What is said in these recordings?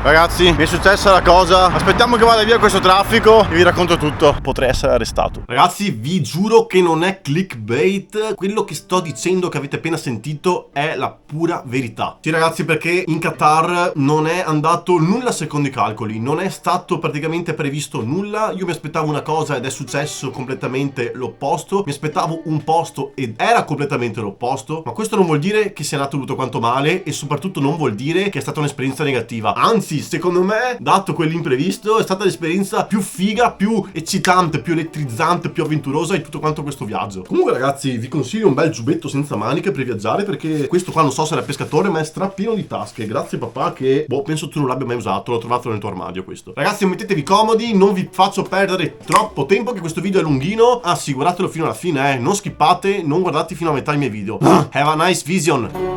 Ragazzi, mi è successa la cosa. Aspettiamo che vada via questo traffico e vi racconto tutto. Potrei essere arrestato. Ragazzi, vi giuro che non è clickbait. Quello che sto dicendo, che avete appena sentito, è la pura verità. Sì, ragazzi, perché in Qatar non è andato nulla secondo i calcoli. Non è stato praticamente previsto nulla. Io mi aspettavo una cosa ed è successo completamente l'opposto. Mi aspettavo un posto ed era completamente l'opposto. Ma questo non vuol dire che sia andato tutto quanto male, e soprattutto non vuol dire che è stata un'esperienza negativa. Anzi, secondo me, dato quell'imprevisto, è stata l'esperienza più figa, più eccitante, più elettrizzante, più avventurosa di tutto quanto questo viaggio. Comunque, ragazzi, vi consiglio un bel giubbetto senza maniche per viaggiare, perché questo qua non so se era pescatore, ma è strapieno di tasche. Grazie papà che, penso tu non l'abbia mai usato, l'ho trovato nel tuo armadio questo. Ragazzi, mettetevi comodi, non vi faccio perdere troppo tempo, che questo video è lunghino. Assiguratelo fino alla fine, non skippate, non guardate fino a metà i miei video. Have a nice vision.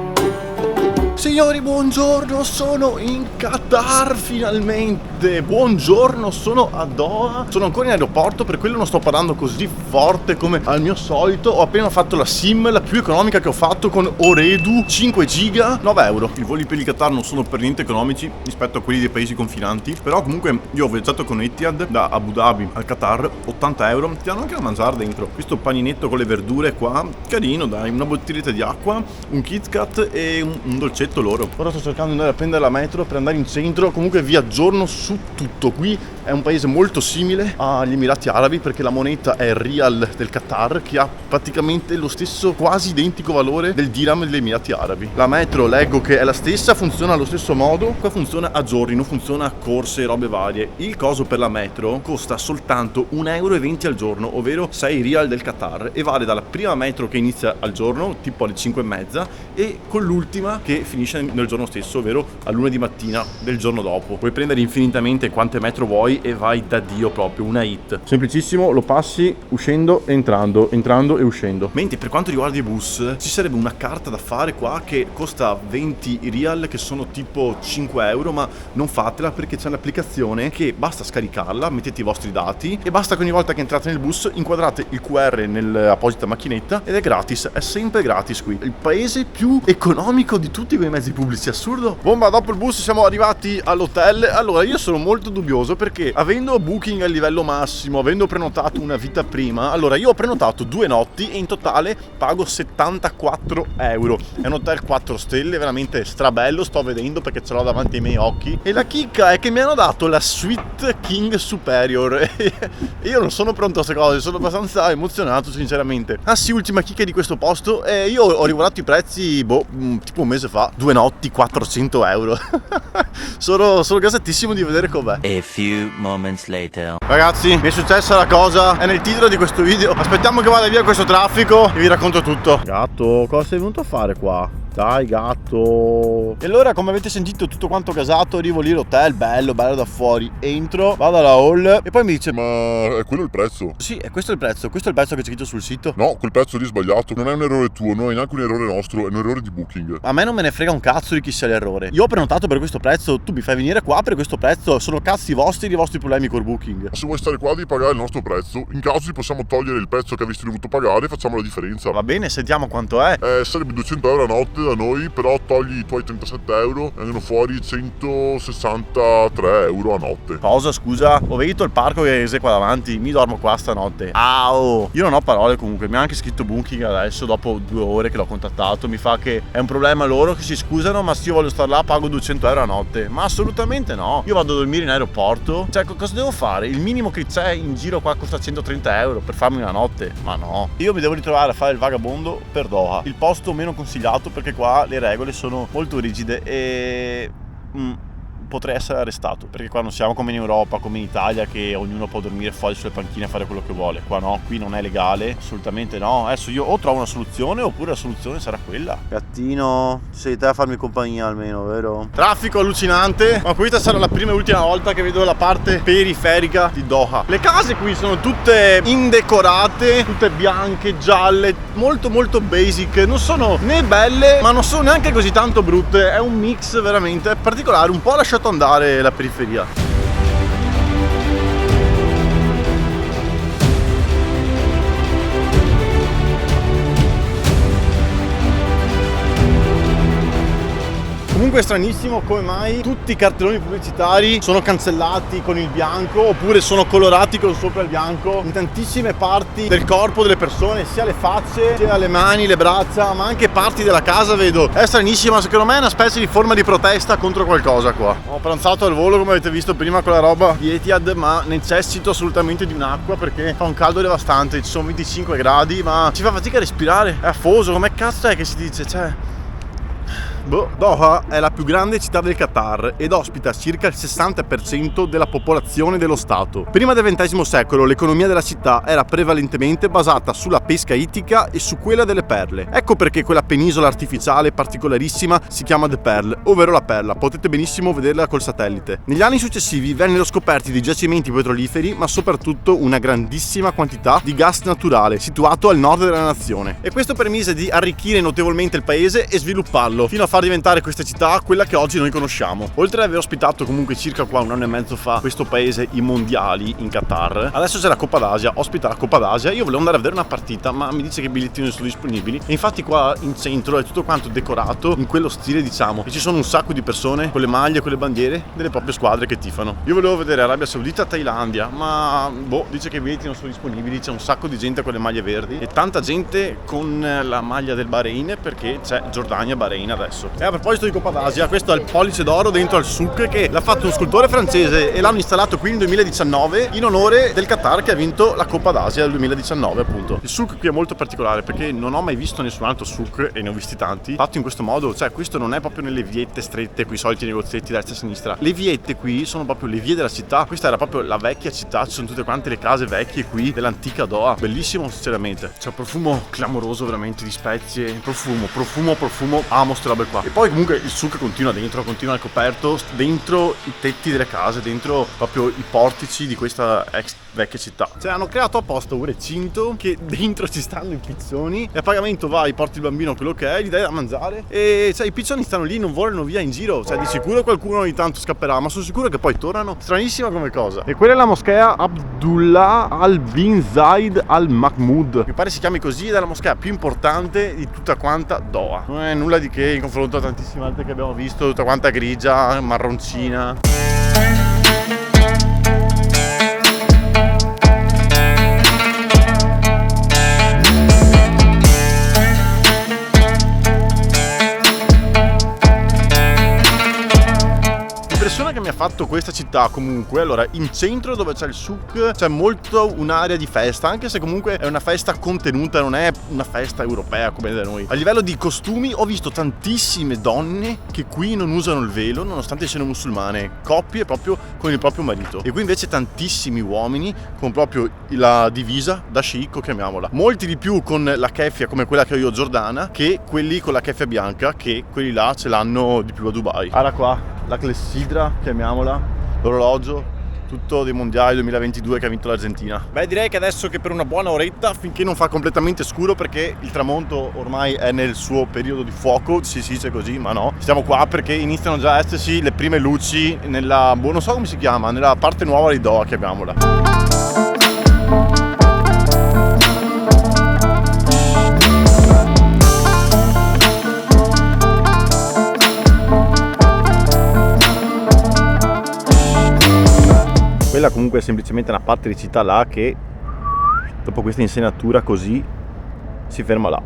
Signori, buongiorno, sono in Qatar finalmente. Buongiorno, sono a Doha. Sono ancora in aeroporto, per quello non sto parlando così forte come al mio solito. Ho appena fatto la SIM, la più economica che ho fatto, con Ooredoo 5 giga, 9 euro. I voli per il Qatar non sono per niente economici rispetto a quelli dei paesi confinanti. Però comunque io ho viaggiato con Etihad da Abu Dhabi al Qatar, 80 euro. Ti danno anche da mangiare dentro. Questo paninetto con le verdure qua, carino dai, una bottiglietta di acqua, un Kit Kat e un dolcetto loro. Ora sto cercando di andare a prendere la metro per andare in centro. Comunque vi aggiorno su tutto. Qui è un paese molto simile agli Emirati Arabi, perché la moneta è il Rial del Qatar, che ha praticamente lo stesso, quasi identico valore del dirham degli Emirati Arabi. La metro leggo che è la stessa, funziona allo stesso modo. Qua funziona a giorni, non funziona a corse e robe varie. Il coso per la metro costa soltanto 1,20 € al giorno, ovvero 6 Rial del Qatar, e vale dalla prima metro che inizia al giorno, tipo alle 5:30, e con l'ultima che finisce nel giorno stesso, ovvero a lunedì mattina del giorno dopo. Puoi prendere infinitamente quante metro vuoi e vai da Dio, proprio una hit. Semplicissimo, lo passi uscendo e entrando, entrando e uscendo. Mentre per quanto riguarda i bus, ci sarebbe una carta da fare qua che costa 20 Rial, che sono tipo 5 euro, ma non fatela, perché c'è un'applicazione che basta scaricarla, mettete i vostri dati e basta che ogni volta che entrate nel bus inquadrate il QR nell'apposita macchinetta ed è gratis, è sempre gratis qui. Il paese più economico di tutti quei mezzi pubblici, assurdo. Bomba, dopo il bus siamo arrivati all'hotel. Allora, io sono molto dubbioso, perché avendo Booking a livello massimo, avendo prenotato una vita prima, allora io ho prenotato 2 notti e in totale pago 74 euro. È un hotel 4 stelle, veramente strabello, sto vedendo perché ce l'ho davanti ai miei occhi. E la chicca è che mi hanno dato la Suite King Superior e io non sono pronto a queste cose, sono abbastanza emozionato sinceramente. Ah sì, ultima chicca di questo posto, io ho riguardato i prezzi tipo un mese fa. 2 notti, 400 euro. sono gasatissimo di vedere com'è. A few moments later. Ragazzi, mi è successa la cosa, è nel titolo di questo video. Aspettiamo che vada via questo traffico e vi racconto tutto. Gatto, cosa sei venuto a fare qua? Dai gatto. E allora, come avete sentito, tutto quanto gasato, arrivo lì all'hotel, bello da fuori. Entro, vado alla hall e poi mi dice: ma è quello il prezzo? Sì, è questo il prezzo che c'è scritto sul sito. No, quel prezzo lì è sbagliato, non è un errore tuo, non è neanche un errore nostro, è un errore di Booking. A me non me ne frega un cazzo di chi sia l'errore. Io ho prenotato per questo prezzo, tu mi fai venire qua per questo prezzo, sono cazzi vostri, i vostri problemi col Booking. Ma se vuoi stare qua devi pagare il nostro prezzo, in caso ti possiamo togliere il prezzo che avresti dovuto pagare e facciamo la differenza. Va bene, sentiamo quanto è. Sarebbe 200 euro a notte da noi, però togli i tuoi 37 euro, vengono fuori 163 euro a notte. Cosa, scusa? Ho veduto il parco che è qua davanti, mi dormo qua stanotte. Au! Io non ho parole comunque, mi ha anche scritto Booking adesso, dopo 2 ore che l'ho contattato, mi fa che è un problema loro, che si scusano, ma se io voglio stare là pago 200 euro a notte. Ma assolutamente no, io vado a dormire in aeroporto, cioè cosa devo fare? Il minimo che c'è in giro qua costa 130 euro per farmi una notte, ma no. Io mi devo ritrovare a fare il vagabondo per Doha, il posto meno consigliato, perché qua le regole sono molto rigide e potrei essere arrestato, perché qua non siamo come in Europa, come in Italia, che ognuno può dormire fuori sulle panchine e fare quello che vuole. Qua no, qui non è legale, assolutamente no. Adesso io o trovo una soluzione oppure la soluzione sarà quella. Gattino, sei te a farmi compagnia almeno, vero? Traffico allucinante, ma questa sarà la prima e ultima volta che vedo la parte periferica di Doha. Le case qui sono tutte indecorate, tutte bianche, gialle, molto basic, non sono né belle ma non sono neanche così tanto brutte, è un mix veramente particolare, un po' lasciato andare la periferia. Comunque è stranissimo come mai tutti i cartelloni pubblicitari sono cancellati con il bianco oppure sono colorati con sopra il bianco in tantissime parti del corpo delle persone, sia le facce, sia le mani, le braccia, ma anche parti della casa vedo. È stranissimo, secondo me è una specie di forma di protesta contro qualcosa qua. Ho pranzato al volo come avete visto prima con la roba di Etihad, ma necessito assolutamente di un'acqua perché fa un caldo devastante, ci sono 25 gradi ma ci fa fatica a respirare, è afoso, come cazzo è che si dice, cioè... Doha è la più grande città del Qatar ed ospita circa il 60% della popolazione dello stato. Prima del XX secolo l'economia della città era prevalentemente basata sulla pesca ittica e su quella delle perle. Ecco perché quella penisola artificiale particolarissima si chiama The Pearl, ovvero la perla. Potete benissimo vederla col satellite. Negli anni successivi vennero scoperti dei giacimenti petroliferi, ma soprattutto una grandissima quantità di gas naturale situato al nord della nazione. E questo permise di arricchire notevolmente il paese e svilupparlo fino a far diventare questa città quella che oggi noi conosciamo. Oltre ad aver ospitato comunque circa qua un anno e mezzo fa questo paese i mondiali in Qatar, adesso c'è la Coppa d'Asia, ospita la Coppa d'Asia. Io volevo andare a vedere una partita ma mi dice che i bigliettini non sono disponibili e infatti qua in centro è tutto quanto decorato in quello stile, diciamo, e ci sono un sacco di persone con le maglie, con le bandiere delle proprie squadre che tifano. Io volevo vedere Arabia Saudita, Thailandia, ma dice che i biglietti non sono disponibili. C'è un sacco di gente con le maglie verdi e tanta gente con la maglia del Bahrain perché c'è Giordania-Bahrain adesso. E a proposito di Coppa d'Asia, questo è il pollice d'oro dentro al souk che l'ha fatto un scultore francese e l'hanno installato qui nel 2019 in onore del Qatar che ha vinto la Coppa d'Asia del 2019 appunto. Il souk qui è molto particolare perché non ho mai visto nessun altro souk, e ne ho visti tanti, fatto in questo modo. Cioè questo non è proprio nelle viette strette, quei soliti negozietti destra e sinistra. Le viette qui sono proprio le vie della città. Questa era proprio la vecchia città, ci sono tutte quante le case vecchie qui dell'antica Doha. Bellissimo sinceramente. C'è un profumo clamoroso veramente di spezie, profumo, amo ste robe qua. E poi comunque il souk continua dentro, continua al coperto, dentro i tetti delle case, dentro proprio i portici di questa ex vecchia città. Cioè hanno creato apposta un recinto che dentro ci stanno i pizzoni e a pagamento vai, porti il bambino quello che è, gli dai da mangiare e cioè i pizzoni stanno lì, non volano via in giro. Cioè di sicuro qualcuno ogni tanto scapperà, ma sono sicuro che poi tornano. Stranissima come cosa. E quella è la moschea Abdullah al-Bin Zayed al-Mahmoud, mi pare si chiami così, ed è la moschea più importante di tutta quanta Doha. Non è nulla di che in confronto a tantissime altre che abbiamo visto, tutta quanta grigia, marroncina. L'impressione che mi ha fatto questa città comunque, allora in centro dove c'è il souk c'è molto un'area di festa, anche se comunque è una festa contenuta, non è una festa europea come da noi. A livello di costumi ho visto tantissime donne che qui non usano il velo nonostante siano musulmane, coppie proprio con il proprio marito, e qui invece tantissimi uomini con proprio la divisa da sceicco, chiamiamola, molti di più con la keffia come quella che ho io giordana che quelli con la keffia bianca, che quelli là ce l'hanno di più a Dubai. Guarda qua la clessidra, chiamiamola, l'orologio, tutto dei mondiali 2022 che ha vinto l'Argentina. Beh, direi che adesso che per una buona oretta, finché non fa completamente scuro, perché il tramonto ormai è nel suo periodo di fuoco, si dice così, ma no, stiamo qua perché iniziano già a esserci le prime luci nella, non so come si chiama, nella parte nuova di Doha, chiamiamola. Quella comunque è semplicemente una parte di città là che dopo questa insenatura così si ferma là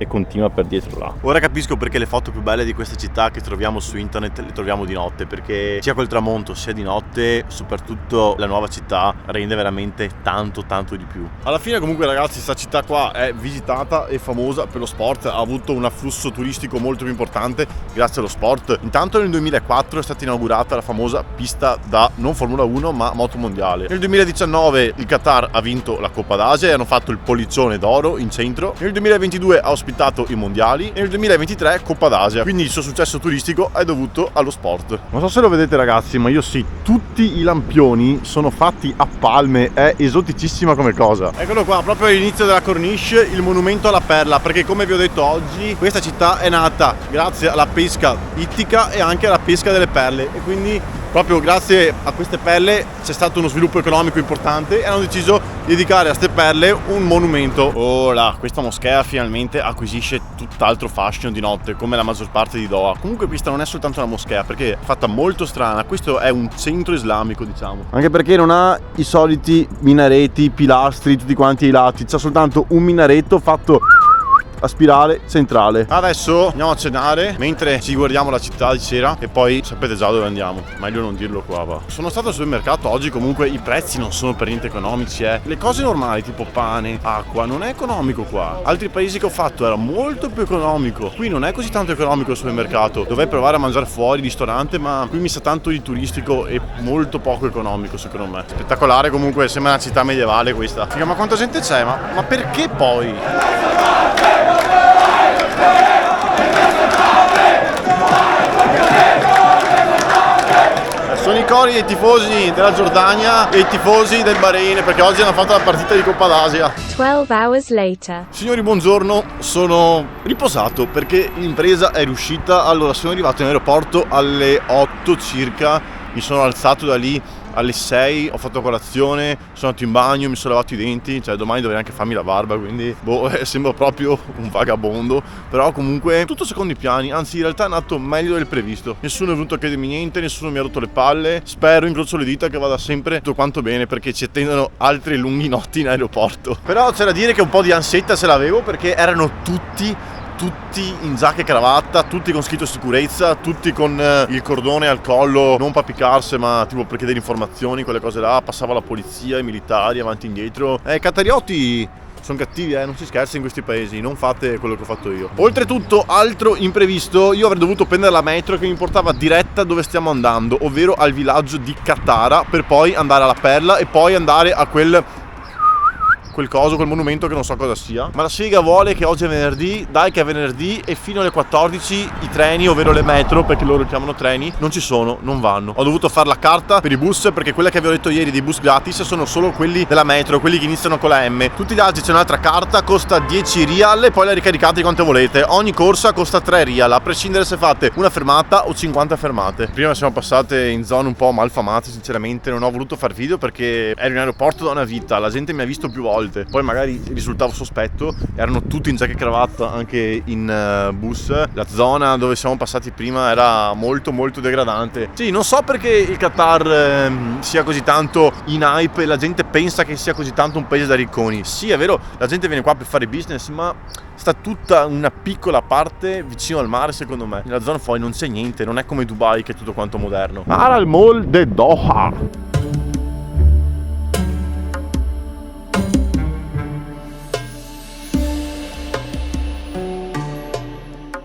e continua per dietro là. Ora capisco perché le foto più belle di questa città che troviamo su internet le troviamo di notte, perché sia col tramonto sia di notte, soprattutto la nuova città rende veramente tanto di più. Alla fine comunque ragazzi questa città qua è visitata e famosa per lo sport, ha avuto un afflusso turistico molto più importante grazie allo sport. Intanto nel 2004 è stata inaugurata la famosa pista da non Formula 1 ma moto mondiale. Nel 2019 il Qatar ha vinto la Coppa d'Asia e hanno fatto il pollicione d'oro in centro. Nel 2022 ha ospitato i mondiali e nel 2023 Coppa d'Asia, quindi il suo successo turistico è dovuto allo sport. Non so se lo vedete ragazzi, ma io sì, tutti i lampioni sono fatti a palme, è esoticissima come cosa. Eccolo qua, proprio all'inizio della corniche, il monumento alla perla, perché come vi ho detto oggi questa città è nata grazie alla pesca ittica e anche alla pesca delle perle, e quindi Proprio grazie a queste perle c'è stato uno sviluppo economico importante e hanno deciso di dedicare a queste perle un monumento. Ora, questa moschea finalmente acquisisce tutt'altro fascino di notte, come la maggior parte di Doha. Comunque questa non è soltanto una moschea, perché è fatta molto strana. Questo è un centro islamico, diciamo. Anche perché non ha i soliti minareti, pilastri, tutti quanti ai lati. C'è soltanto un minaretto fatto a spirale centrale. Adesso andiamo a cenare mentre ci guardiamo la città di sera e poi sapete già dove andiamo, meglio non dirlo qua, va. Sono stato al supermercato oggi, comunque i prezzi non sono per niente economici, le cose normali tipo pane, acqua, non è economico qua. Altri paesi che ho fatto era molto più economico, qui non è così tanto economico il supermercato. Dovrei provare a mangiare fuori, ristorante, ma qui mi sa tanto di turistico e molto poco economico secondo me. Spettacolare comunque, sembra una città medievale questa. Figa, ma quanta gente c'è? Ma perché poi? Sono i cori dei tifosi della Giordania e i tifosi del Bahrain, perché oggi hanno fatto la partita di Coppa d'Asia. 12 hours later. Signori, buongiorno, sono riposato perché l'impresa è riuscita. Allora, sono arrivato in aeroporto alle 8 circa, mi sono alzato da lì alle 6, ho fatto colazione, sono andato in bagno, mi sono lavato i denti, cioè domani dovrei anche farmi la barba, quindi sembro proprio un vagabondo, però comunque tutto secondo i piani, anzi in realtà è andato meglio del previsto. Nessuno è venuto a chiedermi niente, nessuno mi ha rotto le palle, spero, incrocio le dita, che vada sempre tutto quanto bene, perché ci attendono altre lunghe notti in aeroporto. Però c'è da dire che un po' di ansietta ce l'avevo, perché erano tutti in giacca e cravatta, tutti con scritto sicurezza, tutti con il cordone al collo, non per piccarsi ma tipo per chiedere informazioni, quelle cose là. Passava la polizia, i militari avanti e indietro. I qatarioti sono cattivi, non si scherza in questi paesi, non fate quello che ho fatto io. Oltretutto, altro imprevisto, io avrei dovuto prendere la metro che mi portava diretta dove stiamo andando, ovvero al villaggio di Katara, per poi andare alla Perla e poi andare a quel monumento che non so cosa sia. Ma la sfiga vuole che oggi è venerdì, dai che è venerdì, e fino alle 14 i treni, ovvero le metro, perché loro chiamano treni, non ci sono, non vanno. Ho dovuto fare la carta per i bus, perché quella che vi ho detto ieri dei bus gratis sono solo quelli della metro, quelli che iniziano con la M. Tutti gli altri c'è un'altra carta, costa 10 rial e poi la ricaricate quante volete. Ogni corsa costa 3 rial, a prescindere se fate una fermata o 50 fermate. Prima siamo passate in zone un po' malfamate, sinceramente non ho voluto far video perché ero in aeroporto da una vita, la gente mi ha visto più volte. Poi magari risultavo sospetto, erano tutti in giacca e cravatta anche in bus. La zona dove siamo passati prima era molto degradante. Sì, non so perché il Qatar sia così tanto in hype e la gente pensa che sia così tanto un paese da ricconi. Sì, è vero, la gente viene qua per fare business, ma sta tutta una piccola parte vicino al mare, secondo me. Nella zona fuori non c'è niente, non è come Dubai che è tutto quanto moderno. Al Mall de Doha.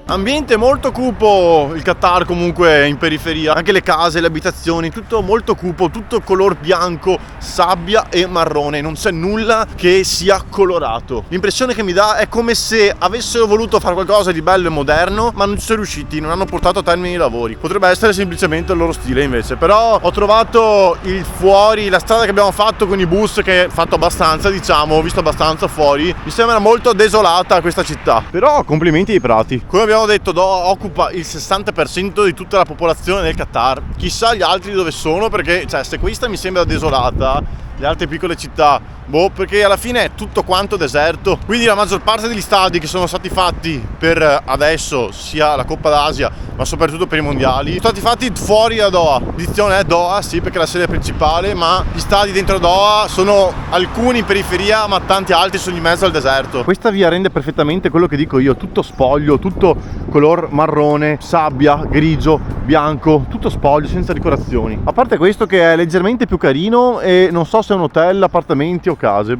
Ambiente molto cupo, il Qatar comunque in periferia, anche le case, le abitazioni, tutto molto cupo, tutto color bianco, sabbia e marrone, non c'è nulla che sia colorato. L'impressione che mi dà è come se avessero voluto fare qualcosa di bello e moderno, ma non ci sono riusciti, non hanno portato a termine i lavori. Potrebbe essere semplicemente il loro stile invece, però ho trovato il fuori, la strada che abbiamo fatto con i bus, che è fatto abbastanza, diciamo, ho visto abbastanza fuori, mi sembra molto desolata questa città. Però complimenti ai prati. Come abbiamo detto, Doha occupa il 60% di tutta la popolazione del Qatar. Chissà gli altri dove sono, perché cioè, se questa mi sembra desolata, le altre piccole città, perché alla fine è tutto quanto deserto. Quindi la maggior parte degli stadi che sono stati fatti per adesso, sia la Coppa d'Asia ma soprattutto per i mondiali, sono stati fatti fuori da Doha. L'edizione è Doha, sì, perché è la sede principale, ma gli stadi dentro Doha sono alcuni in periferia, ma tanti altri sono in mezzo al deserto. Questa via rende perfettamente quello che dico io, tutto spoglio, tutto color marrone, sabbia, grigio, bianco, tutto spoglio, senza decorazioni. A parte questo che è leggermente più carino e non so se è un hotel, appartamenti o case,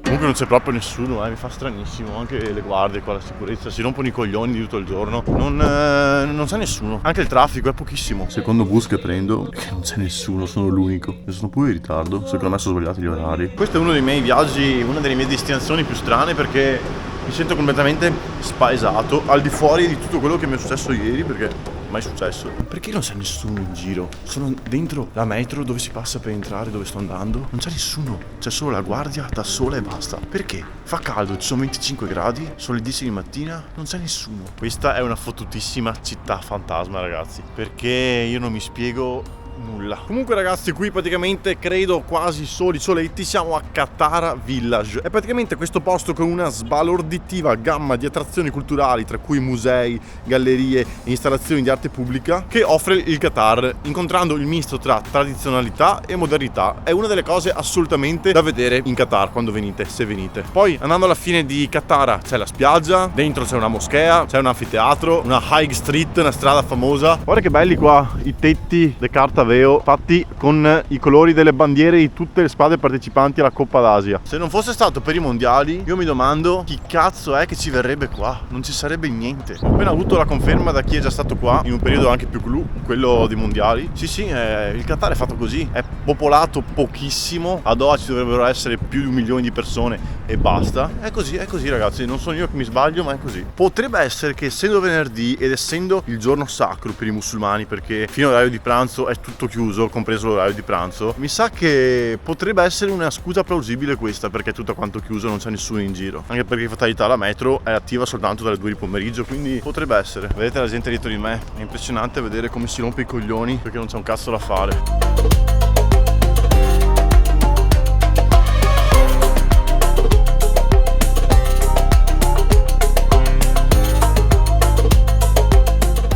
Comunque non c'è proprio nessuno, mi fa stranissimo. Anche le guardie qua, la sicurezza, si rompono i coglioni di tutto il giorno. Non c'è nessuno. Anche il traffico è pochissimo. Secondo bus che prendo, che non c'è nessuno, sono l'unico. E sono pure in ritardo, secondo me sono sbagliati gli orari. Questo è uno dei miei viaggi, una delle mie destinazioni più strane, perché mi sento completamente spaesato, al di fuori di tutto quello che mi è successo ieri, perché mai successo. Perché non c'è nessuno in giro? Sono dentro la metro dove si passa per entrare, dove sto andando. Non c'è nessuno, c'è solo la guardia da sola e basta. Perché? Fa caldo, ci sono 25 gradi, sono le 10 di mattina, non c'è nessuno. Questa è una fottutissima città fantasma, ragazzi, perché io non mi spiego nulla. Comunque ragazzi, qui praticamente credo quasi soli soletti siamo a Katara Village. È praticamente questo posto con una sbalorditiva gamma di attrazioni culturali, tra cui musei, gallerie e installazioni di arte pubblica, che offre il Qatar, incontrando il misto tra tradizionalità e modernità. È una delle cose assolutamente da vedere in Qatar quando venite, se venite. Poi andando alla fine di Katara c'è la spiaggia, dentro c'è una moschea, c'è un anfiteatro, una High Street, una strada famosa. Guarda che belli qua i tetti di carta veo fatti con i colori delle bandiere di tutte le squadre partecipanti alla Coppa d'Asia. Se non fosse stato per i mondiali, io mi domando chi cazzo è che ci verrebbe qua. Non ci sarebbe niente. Ho appena avuto la conferma da chi è già stato qua in un periodo anche più clou, quello dei mondiali. Sì, il Qatar è fatto così, è popolato pochissimo. A Doha ci dovrebbero essere più di 1 milione di persone e basta. È così ragazzi, non sono io che mi sbaglio, ma è così. Potrebbe essere che essendo venerdì ed essendo il giorno sacro per i musulmani, perché fino all'orario di pranzo è tutto chiuso, compreso l'orario di pranzo, mi sa che potrebbe essere una scusa plausibile questa, perché è tutto quanto chiuso, non c'è nessuno in giro. Anche perché fatalità la metro è attiva soltanto dalle 2 di pomeriggio, quindi potrebbe essere. Vedete la gente dietro di me? È impressionante vedere come si rompe i coglioni perché non c'è un cazzo da fare.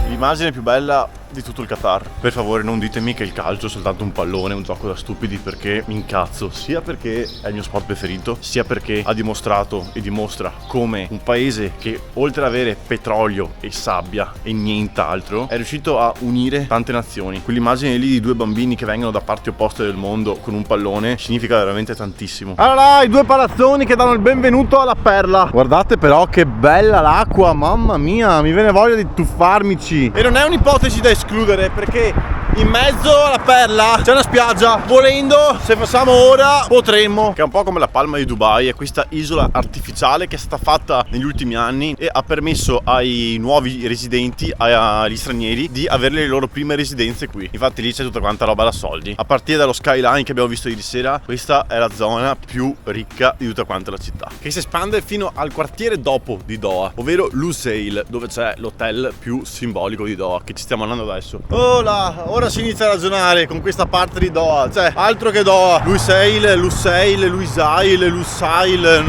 L'immagine più bella di tutto il Qatar. Per favore non ditemi che il calcio è soltanto un pallone, un gioco da stupidi, perché mi incazzo, sia perché è il mio sport preferito, sia perché ha dimostrato e dimostra come un paese che oltre ad avere petrolio e sabbia e nient'altro è riuscito a unire tante nazioni. Quell'immagine lì di 2 bambini che vengono da parti opposte del mondo con un pallone significa veramente tantissimo. Allora, i 2 palazzoni che danno il benvenuto alla perla. Guardate però che bella l'acqua, mamma mia, mi viene voglia di tuffarmici. E non è un'ipotesi da escludere, perché in mezzo alla perla c'è una spiaggia. Volendo, se facciamo ora, potremmo. Che è un po' come la Palma di Dubai, è questa isola artificiale che è stata fatta negli ultimi anni e ha permesso ai nuovi residenti, agli stranieri, di avere le loro prime residenze qui. Infatti lì c'è tutta quanta roba da soldi. A partire dallo skyline che abbiamo visto ieri sera, questa è la zona più ricca di tutta quanta la città, che si espande fino al quartiere dopo di Doha, ovvero Lusail, dove c'è l'hotel più simbolico di Doha, che ci stiamo andando adesso. Oh là, ora si inizia a ragionare con questa parte di Doha, cioè altro che Doha, Lusail, non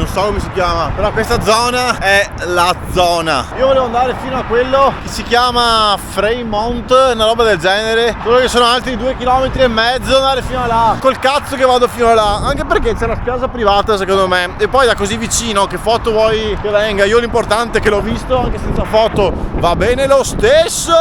so come si chiama, però questa zona è la zona. Io volevo andare fino a quello che si chiama Fremont, una roba del genere, solo che sono altri 2,5 km andare fino a là. Col cazzo che vado fino a là, anche perché c'è una spiaggia privata secondo me, e poi da così vicino che foto vuoi che venga? Io l'importante è che l'ho visto, anche senza foto va bene lo stesso.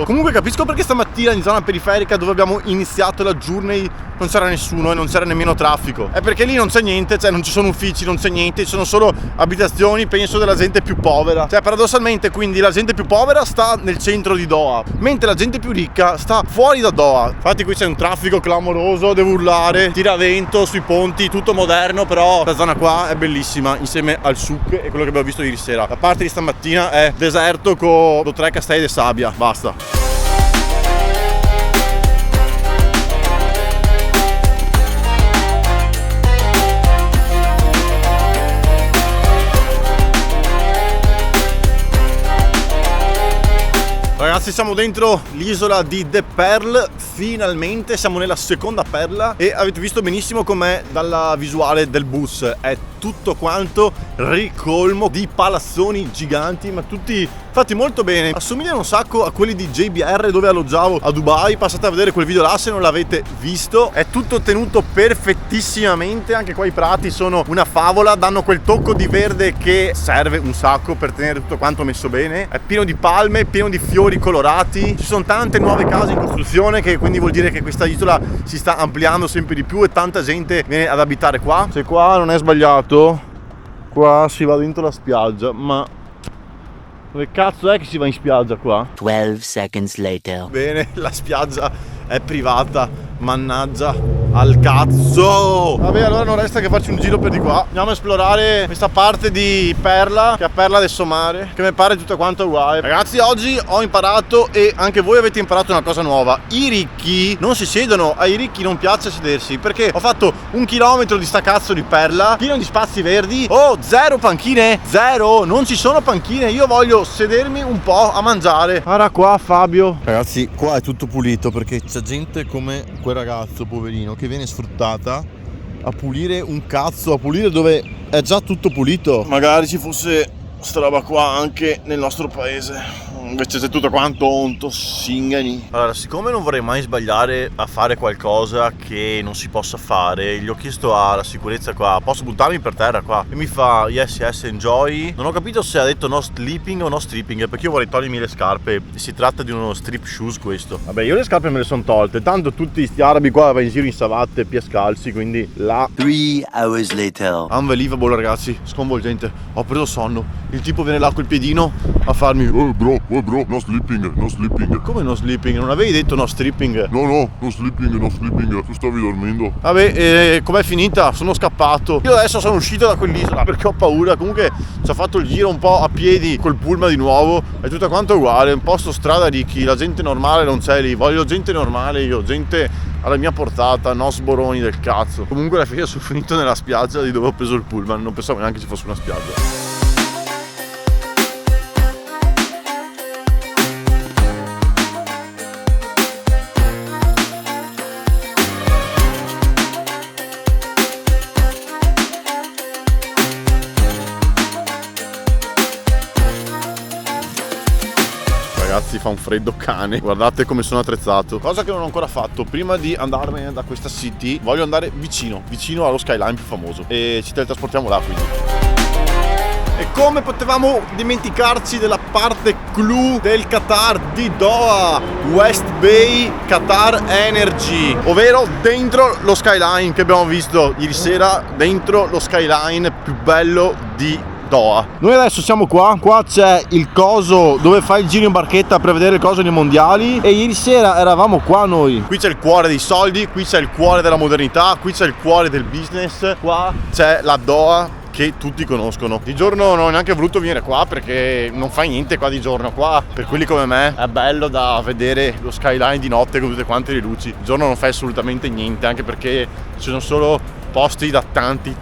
Comunque capisco perché stamattina in zona periferica dove abbiamo iniziato la journey non c'era nessuno e non c'era nemmeno traffico. È perché lì non c'è niente, cioè non ci sono uffici, non c'è niente, ci sono solo abitazioni, penso, della gente più povera. Cioè paradossalmente quindi la gente più povera sta nel centro di Doha, mentre la gente più ricca sta fuori da Doha. Infatti qui c'è un traffico clamoroso, devo urlare, tiravento sui ponti, tutto moderno, però la zona qua è bellissima insieme al souk e quello che abbiamo visto ieri sera. La parte di stamattina è deserto con 3 castelli di sabbia, basta. Ragazzi, siamo dentro l'isola di The Pearl, finalmente siamo nella seconda perla e avete visto benissimo com'è dalla visuale del bus, è tutto quanto ricolmo di palazzoni giganti, ma tutti fatti molto bene, assomigliano un sacco a quelli di JBR dove alloggiavo a Dubai. Passate a vedere quel video là se non l'avete visto, è tutto tenuto perfettissimamente, anche qua i prati sono una favola, danno quel tocco di verde che serve un sacco per tenere tutto quanto messo bene, è pieno di palme, pieno di fiori colorati, ci sono tante nuove case in costruzione, che quindi vuol dire che questa isola si sta ampliando sempre di più e tanta gente viene ad abitare qua. Se qua non è sbagliato, qua si va dentro la spiaggia, ma dove cazzo è che si va in spiaggia qua? 12 seconds later. Bene, la spiaggia è privata, Mannaggia al cazzo. Vabbè, allora non resta che farci un giro per di qua. Andiamo a esplorare questa parte di Perla, che è Perla del Somare, che mi pare tutto quanto uguale. Ragazzi, oggi ho imparato, e anche voi avete imparato una cosa nuova: i ricchi non si siedono, ai ricchi non piace sedersi, perché ho fatto 1 chilometro di sta cazzo di Perla pieno di spazi verdi. Oh, zero panchine, zero, non ci sono panchine. Io voglio sedermi un po' a mangiare. Guarda qua, Fabio. Ragazzi, qua è tutto pulito, perché c'è gente come quel ragazzo poverino che viene sfruttata a pulire un cazzo, a pulire dove è già tutto pulito. Magari ci fosse sta roba qua anche nel nostro paese, invece c'è tutto quanto onto, singani. Allora, siccome non vorrei mai sbagliare a fare qualcosa che non si possa fare, gli ho chiesto alla sicurezza qua: posso buttarmi per terra qua? E mi fa yes, enjoy. Non ho capito se ha detto no sleeping o no stripping, perché io vorrei togliermi le scarpe. Si tratta di uno strip shoes questo. Vabbè, io le scarpe me le sono tolte, tanto tutti sti arabi qua vanno in giro in savatte, piedi scalzi, quindi là. 3 hours later. Unbelievable, ragazzi, sconvolgente. Ho preso sonno. Il tipo viene là col piedino a farmi Bro, no sleeping, no sleeping. come no sleeping? Non avevi detto no stripping? No sleeping, tu stavi dormendo. Vabbè, com'è finita? Sono scappato. Io adesso sono uscito da quell'isola perché ho paura. Comunque ci ho fatto il giro un po' a piedi col pullman di nuovo. È tutto quanto uguale, un posto strada ricchi. La gente normale non c'è lì. Voglio gente normale io, gente alla mia portata, no sboroni del cazzo. Comunque alla fine sono finito nella spiaggia di dove ho preso il pullman. Non pensavo neanche ci fosse una spiaggia. Ragazzi, fa un freddo cane. Guardate come sono attrezzato. Cosa che non ho ancora fatto: prima di andarmene da questa city voglio andare vicino allo skyline più famoso, e ci teletrasportiamo là, quindi. E come potevamo dimenticarci della parte clou del Qatar, di Doha, West Bay Qatar Energy, ovvero dentro lo skyline che abbiamo visto ieri sera, dentro lo skyline più bello di Doha. Noi adesso siamo qua c'è il coso dove fai il giro in barchetta per vedere le cose nei mondiali, e ieri sera eravamo qua noi. Qui c'è il cuore dei soldi, qui c'è il cuore della modernità, qui c'è il cuore del business, qua c'è la Doha che tutti conoscono. Di giorno non ho neanche voluto venire qua perché non fai niente qua di giorno. Qua, per quelli come me, è bello da vedere lo skyline di notte con tutte quante le luci. Di giorno non fai assolutamente niente, anche perché ci sono solo posti da tanti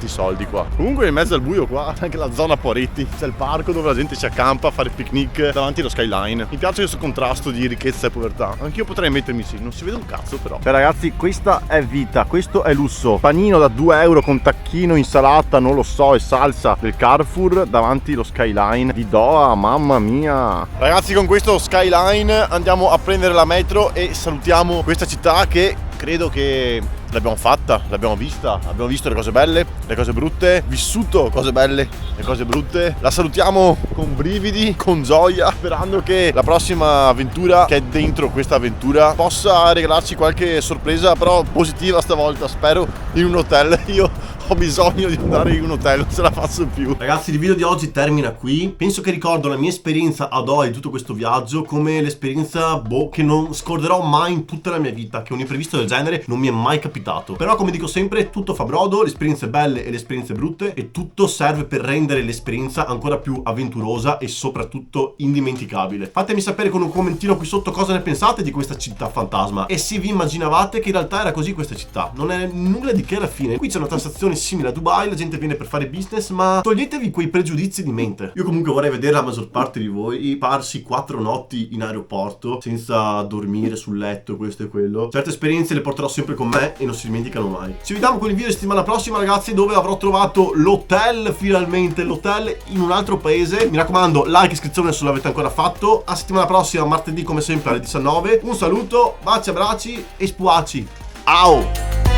soldi qua. Comunque in mezzo al buio qua c'è anche la zona Poretti, c'è il parco dove la gente si accampa a fare picnic davanti allo skyline. Mi piace questo contrasto di ricchezza e povertà. Anch'io potrei mettermi sì, non si vede un cazzo però. Cioè ragazzi, questa è vita, questo è lusso. Panino da 2 euro con tacchino, insalata, non lo so, e salsa del Carrefour davanti allo skyline di Doha, mamma mia. Ragazzi, con questo skyline andiamo a prendere la metro e salutiamo questa città che credo che l'abbiamo fatta, l'abbiamo vista, abbiamo visto le cose belle, le cose brutte, vissuto cose belle, le cose brutte. La salutiamo con brividi, con gioia, sperando che la prossima avventura, che è dentro questa avventura, possa regalarci qualche sorpresa, però positiva stavolta. Spero in un hotel. Io ho bisogno di andare in un hotel, non ce la faccio più. Ragazzi, il video di oggi termina qui. Penso che ricordo la mia esperienza a Doha di tutto questo viaggio come l'esperienza che non scorderò mai in tutta la mia vita, che un imprevisto del genere non mi è mai capitato. Però come dico sempre, tutto fa brodo, le esperienze belle e le esperienze brutte, e tutto serve per rendere l'esperienza ancora più avventurosa e soprattutto indimenticabile. Fatemi sapere con un commentino qui sotto cosa ne pensate di questa città fantasma, e se vi immaginavate che in realtà era così questa città. Non è nulla di che alla fine. Qui c'è una tassazione simile a Dubai, la gente viene per fare business, ma toglietevi quei pregiudizi di mente. Io comunque vorrei vedere la maggior parte di voi farsi 4 notti in aeroporto senza dormire sul letto, questo e quello. Certe esperienze le porterò sempre con me e non si dimenticano mai. Ci vediamo con il video di settimana prossima, ragazzi, dove avrò trovato l'hotel, finalmente l'hotel in un altro paese. Mi raccomando, like e iscrizione se non l'avete ancora fatto. A settimana prossima, martedì come sempre alle 19. Un saluto, baci, abbracci e spuaci. Ciao!